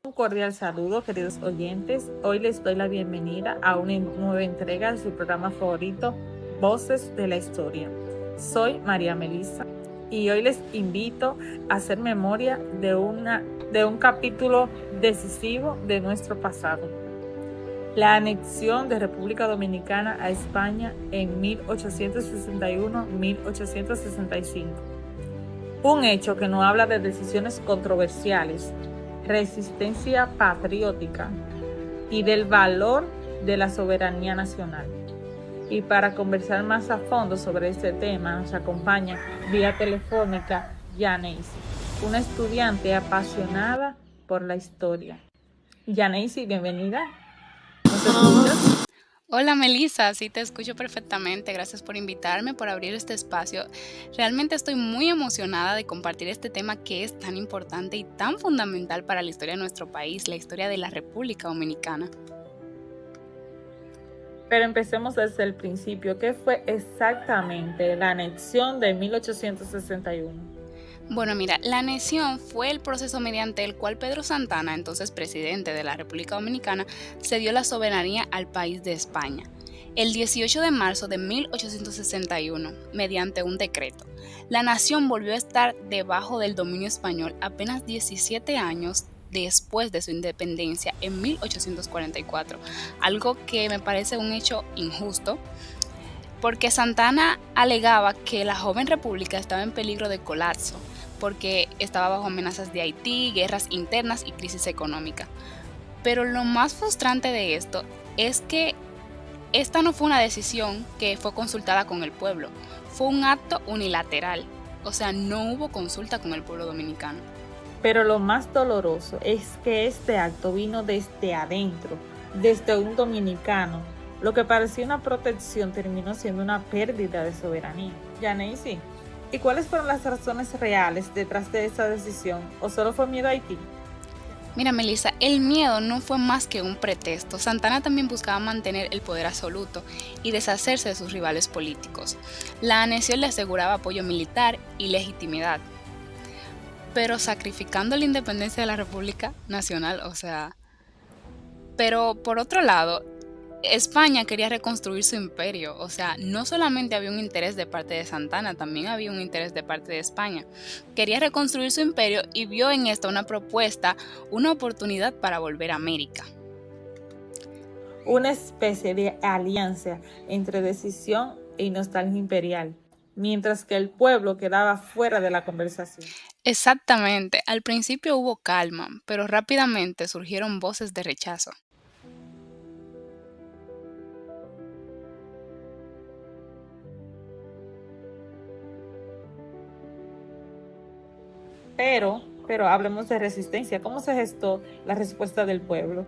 Un cordial saludo, queridos oyentes. Hoy les doy la bienvenida a una nueva entrega de su programa favorito, Voces de la Historia. Soy María Melissa y hoy les invito a hacer memoria de un capítulo decisivo de nuestro pasado: la anexión de República Dominicana a España en 1861-1865. Un hecho que nos habla de decisiones controversiales, resistencia patriótica y del valor de la soberanía nacional. Y para conversar más a fondo sobre este tema nos acompaña vía telefónica Yaneisi, una estudiante apasionada por la historia. Yaneisi, bienvenida. ¿Nos escuchas? Hola Melissa, sí te escucho perfectamente. Gracias por invitarme, por abrir este espacio. Realmente estoy muy emocionada de compartir este tema que es tan importante y tan fundamental para la historia de nuestro país, la historia de la República Dominicana. Pero empecemos desde el principio. ¿Qué fue exactamente la anexión de 1861? Bueno, mira, la anexión fue el proceso mediante el cual Pedro Santana, entonces presidente de la República Dominicana, cedió la soberanía al país de España. El 18 de marzo de 1861, mediante un decreto, la nación volvió a estar debajo del dominio español apenas 17 años después de su independencia en 1844, algo que me parece un hecho injusto, porque Santana alegaba que la joven república estaba en peligro de colapso, porque estaba bajo amenazas de Haití, guerras internas y crisis económica. Pero lo más frustrante de esto es que esta no fue una decisión que fue consultada con el pueblo, fue un acto unilateral, o sea, no hubo consulta con el pueblo dominicano. Pero lo más doloroso es que este acto vino desde adentro, desde un dominicano. Lo que parecía una protección terminó siendo una pérdida de soberanía. Yaneisi, ¿y cuáles fueron las razones reales detrás de esa decisión? ¿O solo fue miedo a Haití? Mira, Melissa, el miedo no fue más que un pretexto. Santana también buscaba mantener el poder absoluto y deshacerse de sus rivales políticos. La anexión le aseguraba apoyo militar y legitimidad, pero sacrificando la independencia de la República Nacional, Pero por otro lado, España quería reconstruir su imperio, no solamente había un interés de parte de Santana, también había un interés de parte de España. Quería reconstruir su imperio y vio en esto una propuesta, una oportunidad para volver a América. Una especie de alianza entre decisión y nostalgia imperial, mientras que el pueblo quedaba fuera de la conversación. Exactamente, al principio hubo calma, pero rápidamente surgieron voces de rechazo. Pero hablemos de resistencia. ¿Cómo se gestó la respuesta del pueblo?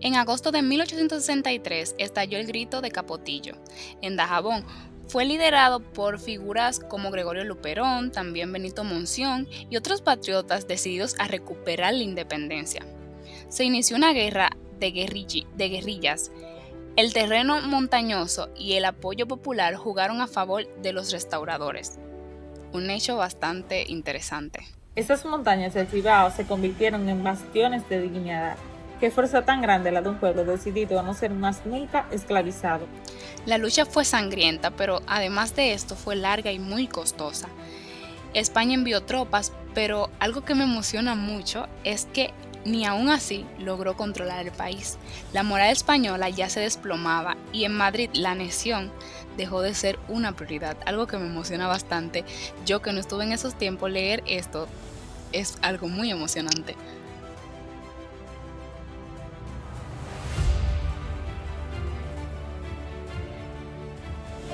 En agosto de 1863 estalló el grito de Capotillo en Dajabón. Fue liderado por figuras como Gregorio Luperón, también Benito Monción y otros patriotas decididos a recuperar la independencia. Se inició una guerra de guerrillas. El terreno montañoso y el apoyo popular jugaron a favor de los restauradores. Un hecho bastante interesante. Esas montañas del Cibao se convirtieron en bastiones de dignidad. Qué fuerza tan grande la de un pueblo decidido a no ser más nunca esclavizado. La lucha fue sangrienta, pero además de esto fue larga y muy costosa. España envió tropas, pero algo que me emociona mucho es que ni aún así logró controlar el país. La moral española ya se desplomaba y en Madrid la anexión dejó de ser una prioridad, algo que me emociona bastante. Yo que no estuve en esos tiempos, leer esto es algo muy emocionante.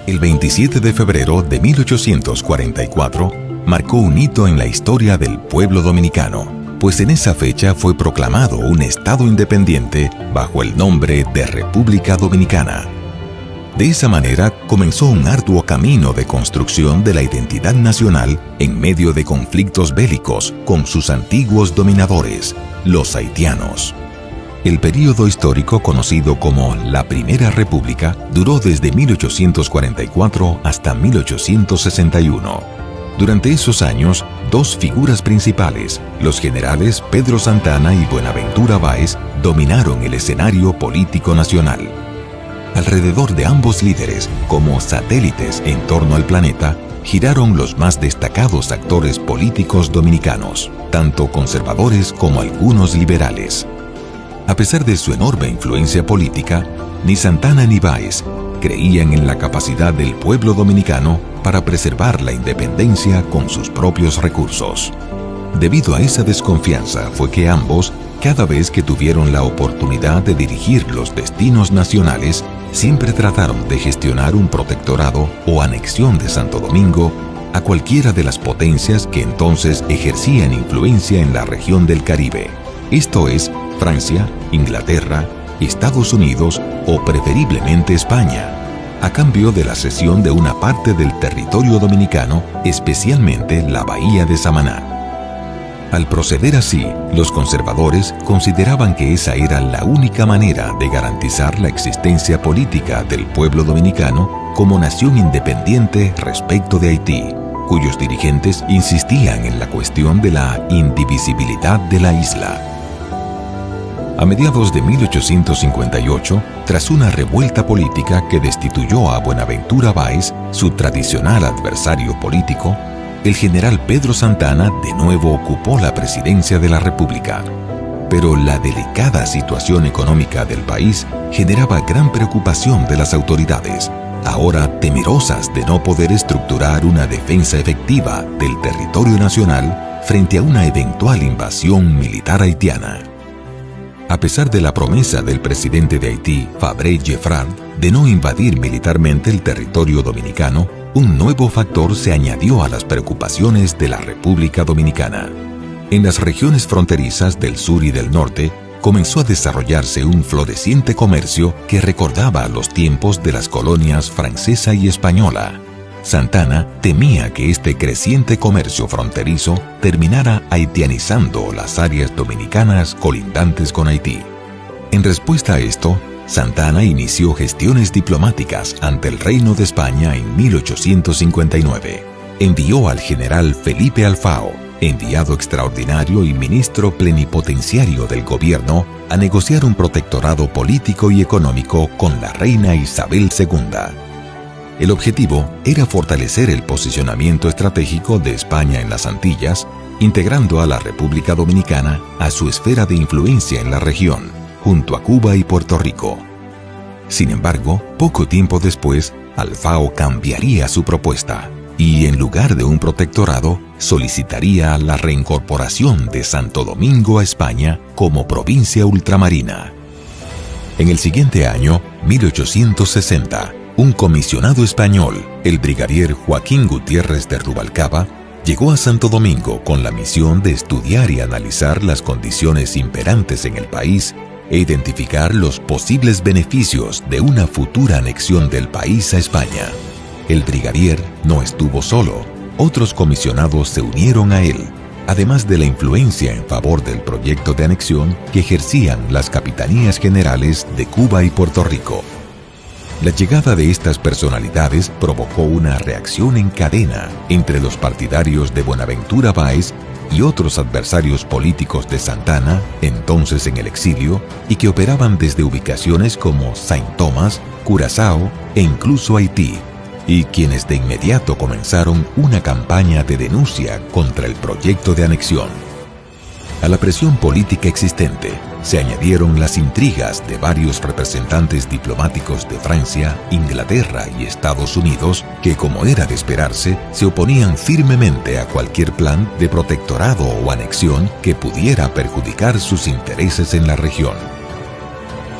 El 27 de febrero de 1844 marcó un hito en la historia del pueblo dominicano, pues en esa fecha fue proclamado un estado independiente bajo el nombre de República Dominicana. De esa manera comenzó un arduo camino de construcción de la identidad nacional en medio de conflictos bélicos con sus antiguos dominadores, los haitianos. El período histórico conocido como la Primera República duró desde 1844 hasta 1861. Durante esos años, dos figuras principales, los generales Pedro Santana y Buenaventura Báez, dominaron el escenario político nacional. Alrededor de ambos líderes, como satélites en torno al planeta, giraron los más destacados actores políticos dominicanos, tanto conservadores como algunos liberales. A pesar de su enorme influencia política, ni Santana ni Báez creían en la capacidad del pueblo dominicano para preservar la independencia con sus propios recursos. Debido a esa desconfianza fue que ambos, cada vez que tuvieron la oportunidad de dirigir los destinos nacionales, siempre trataron de gestionar un protectorado o anexión de Santo Domingo a cualquiera de las potencias que entonces ejercían influencia en la región del Caribe, esto es, Francia, Inglaterra, Estados Unidos o preferiblemente España, a cambio de la cesión de una parte del territorio dominicano, especialmente la bahía de Samaná. Al proceder así, los conservadores consideraban que esa era la única manera de garantizar la existencia política del pueblo dominicano como nación independiente respecto de Haití, cuyos dirigentes insistían en la cuestión de la indivisibilidad de la isla. A mediados de 1858, tras una revuelta política que destituyó a Buenaventura Báez, su tradicional adversario político, el general Pedro Santana de nuevo ocupó la presidencia de la República. Pero la delicada situación económica del país generaba gran preocupación de las autoridades, ahora temerosas de no poder estructurar una defensa efectiva del territorio nacional frente a una eventual invasión militar haitiana. A pesar de la promesa del presidente de Haití, Fabre Geffrard, de no invadir militarmente el territorio dominicano, un nuevo factor se añadió a las preocupaciones de la República Dominicana. En las regiones fronterizas del sur y del norte, comenzó a desarrollarse un floreciente comercio que recordaba los tiempos de las colonias francesa y española. Santana temía que este creciente comercio fronterizo terminara haitianizando las áreas dominicanas colindantes con Haití. En respuesta a esto, Santana inició gestiones diplomáticas ante el Reino de España en 1859. Envió al general Felipe Alfao, enviado extraordinario y ministro plenipotenciario del gobierno, a negociar un protectorado político y económico con la reina Isabel II. El objetivo era fortalecer el posicionamiento estratégico de España en las Antillas, integrando a la República Dominicana a su esfera de influencia en la región, junto a Cuba y Puerto Rico. Sin embargo, poco tiempo después, Alfao cambiaría su propuesta y, en lugar de un protectorado, solicitaría la reincorporación de Santo Domingo a España como provincia ultramarina. En el siguiente año, 1860, un comisionado español, el brigadier Joaquín Gutiérrez de Rubalcaba, llegó a Santo Domingo con la misión de estudiar y analizar las condiciones imperantes en el país e identificar los posibles beneficios de una futura anexión del país a España. El brigadier no estuvo solo, otros comisionados se unieron a él, además de la influencia en favor del proyecto de anexión que ejercían las capitanías generales de Cuba y Puerto Rico. La llegada de estas personalidades provocó una reacción en cadena entre los partidarios de Buenaventura Báez y otros adversarios políticos de Santana, entonces en el exilio, y que operaban desde ubicaciones como Saint Thomas, Curazao e incluso Haití, y quienes de inmediato comenzaron una campaña de denuncia contra el proyecto de anexión. A la presión política existente se añadieron las intrigas de varios representantes diplomáticos de Francia, Inglaterra y Estados Unidos que, como era de esperarse, se oponían firmemente a cualquier plan de protectorado o anexión que pudiera perjudicar sus intereses en la región.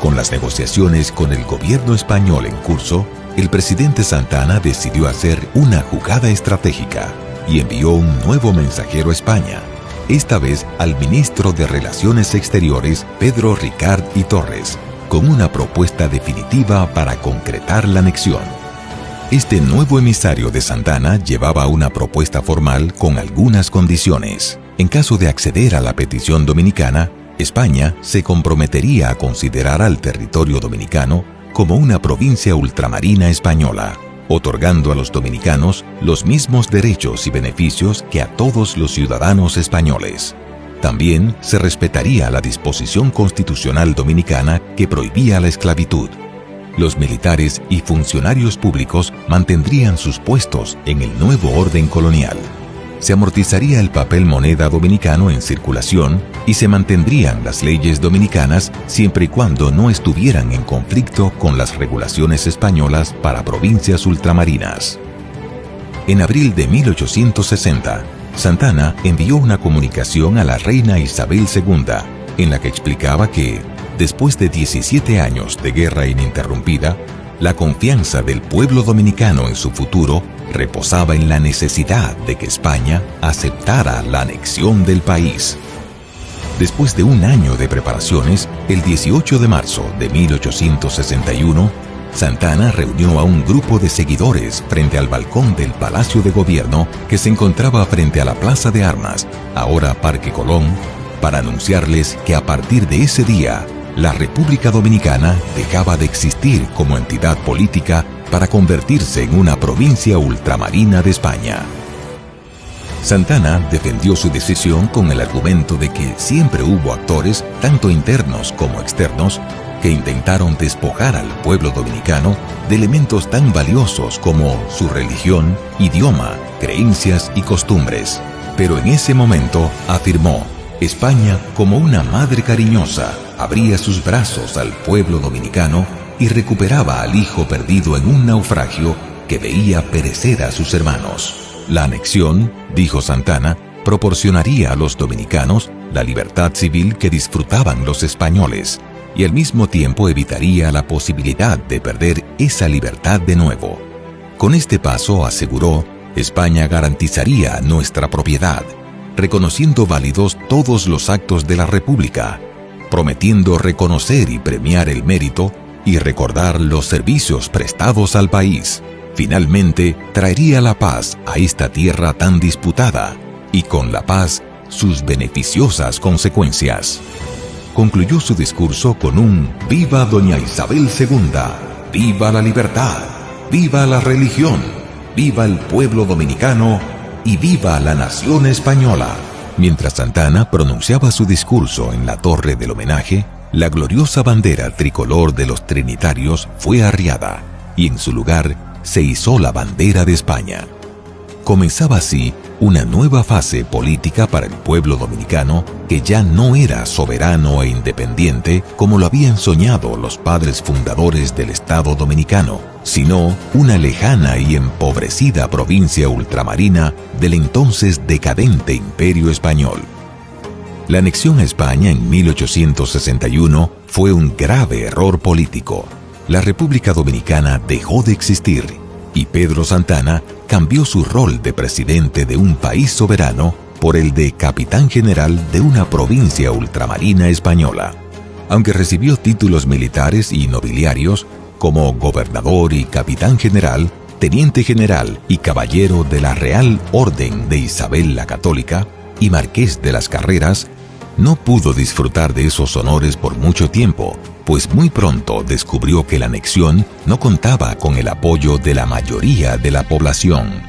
Con las negociaciones con el gobierno español en curso, el presidente Santana decidió hacer una jugada estratégica y envió un nuevo mensajero a España, esta vez al ministro de Relaciones Exteriores, Pedro Ricard y Torres, con una propuesta definitiva para concretar la anexión. Este nuevo emisario de Santana llevaba una propuesta formal con algunas condiciones. En caso de acceder a la petición dominicana, España se comprometería a considerar al territorio dominicano como una provincia ultramarina española, otorgando a los dominicanos los mismos derechos y beneficios que a todos los ciudadanos españoles. También se respetaría la disposición constitucional dominicana que prohibía la esclavitud. Los militares y funcionarios públicos mantendrían sus puestos en el nuevo orden colonial. Se amortizaría el papel moneda dominicano en circulación y se mantendrían las leyes dominicanas siempre y cuando no estuvieran en conflicto con las regulaciones españolas para provincias ultramarinas. En abril de 1860, Santana envió una comunicación a la reina Isabel II en la que explicaba que, después de 17 años de guerra ininterrumpida, la confianza del pueblo dominicano en su futuro reposaba en la necesidad de que España aceptara la anexión del país. Después de un año de preparaciones, el 18 de marzo de 1861, Santana reunió a un grupo de seguidores frente al balcón del Palacio de Gobierno que se encontraba frente a la Plaza de Armas, ahora Parque Colón, para anunciarles que a partir de ese día, la República Dominicana dejaba de existir como entidad política para convertirse en una provincia ultramarina de España. Santana defendió su decisión con el argumento de que siempre hubo actores, tanto internos como externos, que intentaron despojar al pueblo dominicano de elementos tan valiosos como su religión, idioma, creencias y costumbres. Pero en ese momento, afirmó, España, como una madre cariñosa, abría sus brazos al pueblo dominicano y recuperaba al hijo perdido en un naufragio que veía perecer a sus hermanos. La anexión, dijo Santana, proporcionaría a los dominicanos la libertad civil que disfrutaban los españoles y al mismo tiempo evitaría la posibilidad de perder esa libertad de nuevo. Con este paso, aseguró, España garantizaría nuestra propiedad, reconociendo válidos todos los actos de la República, prometiendo reconocer y premiar el mérito y recordar los servicios prestados al país. Finalmente, traería la paz a esta tierra tan disputada y con la paz sus beneficiosas consecuencias. Concluyó su discurso con un «Viva Doña Isabel II! ¡Viva la libertad! ¡Viva la religión! ¡Viva el pueblo dominicano! ¡Y viva la nación española!». Mientras Santana pronunciaba su discurso en la torre del homenaje, la gloriosa bandera tricolor de los trinitarios fue arriada y en su lugar se izó la bandera de España. Comenzaba así una nueva fase política para el pueblo dominicano que ya no era soberano e independiente como lo habían soñado los padres fundadores del Estado dominicano, sino una lejana y empobrecida provincia ultramarina del entonces decadente Imperio Español. La anexión a España en 1861 fue un grave error político. La República Dominicana dejó de existir y Pedro Santana cambió su rol de presidente de un país soberano por el de capitán general de una provincia ultramarina española. Aunque recibió títulos militares y nobiliarios como gobernador y capitán general, teniente general y caballero de la Real Orden de Isabel la Católica y marqués de las Carreras, no pudo disfrutar de esos honores por mucho tiempo, pues muy pronto descubrió que la anexión no contaba con el apoyo de la mayoría de la población.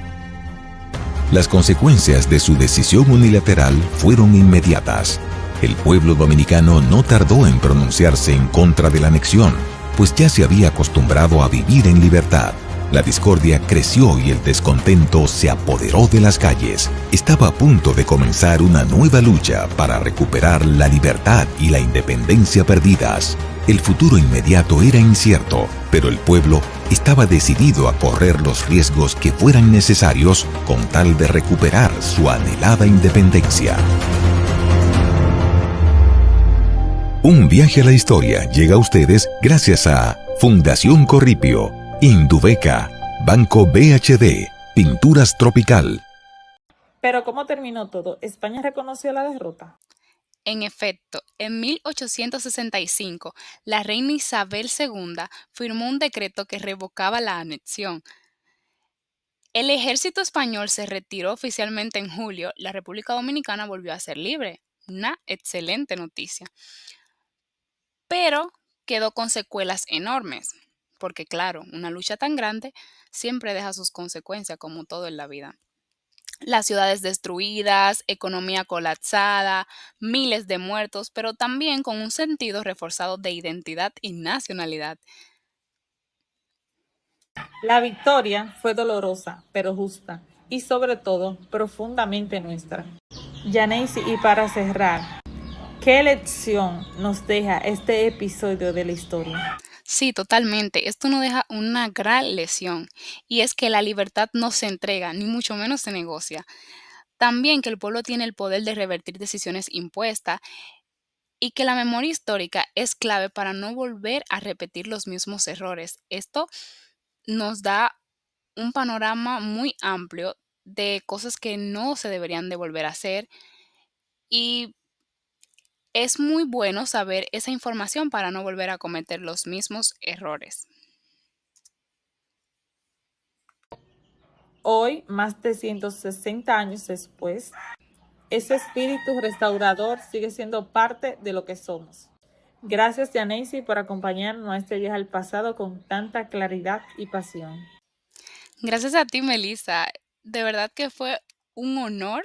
Las consecuencias de su decisión unilateral fueron inmediatas. El pueblo dominicano no tardó en pronunciarse en contra de la anexión, pues ya se había acostumbrado a vivir en libertad. La discordia creció y el descontento se apoderó de las calles. Estaba a punto de comenzar una nueva lucha para recuperar la libertad y la independencia perdidas. El futuro inmediato era incierto, pero el pueblo estaba decidido a correr los riesgos que fueran necesarios con tal de recuperar su anhelada independencia. Un viaje a la historia llega a ustedes gracias a Fundación Corripio, Indubeca, Banco BHD, Pinturas Tropical. Pero ¿cómo terminó todo? ¿España reconoció la derrota? En efecto, en 1865, la reina Isabel II firmó un decreto que revocaba la anexión. El ejército español se retiró oficialmente en julio. La República Dominicana volvió a ser libre. Una excelente noticia. Pero quedó con secuelas enormes. porque claro, una lucha tan grande siempre deja sus consecuencias como todo en la vida. Las ciudades destruidas, economía colapsada, miles de muertos, pero también con un sentido reforzado de identidad y nacionalidad. La victoria fue dolorosa, pero justa, y sobre todo profundamente nuestra. Yaneisi, y para cerrar, ¿qué lección nos deja este episodio de la historia? Sí, totalmente. Esto nos deja una gran lección y es que la libertad no se entrega, ni mucho menos se negocia. También que el pueblo tiene el poder de revertir decisiones impuestas y que la memoria histórica es clave para no volver a repetir los mismos errores. Esto nos da un panorama muy amplio de cosas que no se deberían de volver a hacer y es muy bueno saber esa información para no volver a cometer los mismos errores. Hoy, más de 160 años después, ese espíritu restaurador sigue siendo parte de lo que somos. Gracias, Yaneisi, por acompañarnos a este viaje al pasado con tanta claridad y pasión. Gracias a ti, Melissa. De verdad que fue un honor,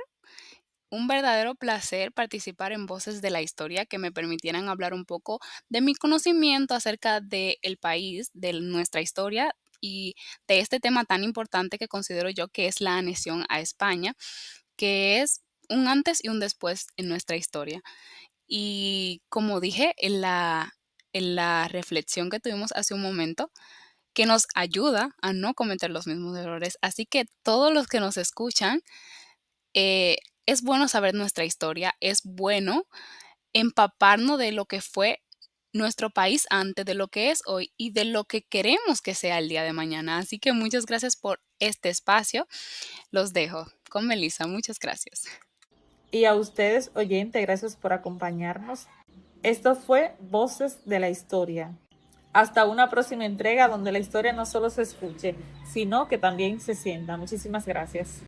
un verdadero placer participar en Voces de la Historia que me permitieran hablar un poco de mi conocimiento acerca del país, de nuestra historia y de este tema tan importante que considero yo que es la anexión a España, que es un antes y un después en nuestra historia. Y como dije en la reflexión que tuvimos hace un momento, que nos ayuda a no cometer los mismos errores. Así que todos los que nos escuchan, eh, es bueno saber nuestra historia, es bueno empaparnos de lo que fue nuestro país antes, de lo que es hoy y de lo que queremos que sea el día de mañana. Así que muchas gracias por este espacio. Los dejo con Melissa. Muchas gracias. Y a ustedes, oyentes, gracias por acompañarnos. Esto fue Voces de la Historia. Hasta una próxima entrega donde la historia no solo se escuche, sino que también se sienta. Muchísimas gracias.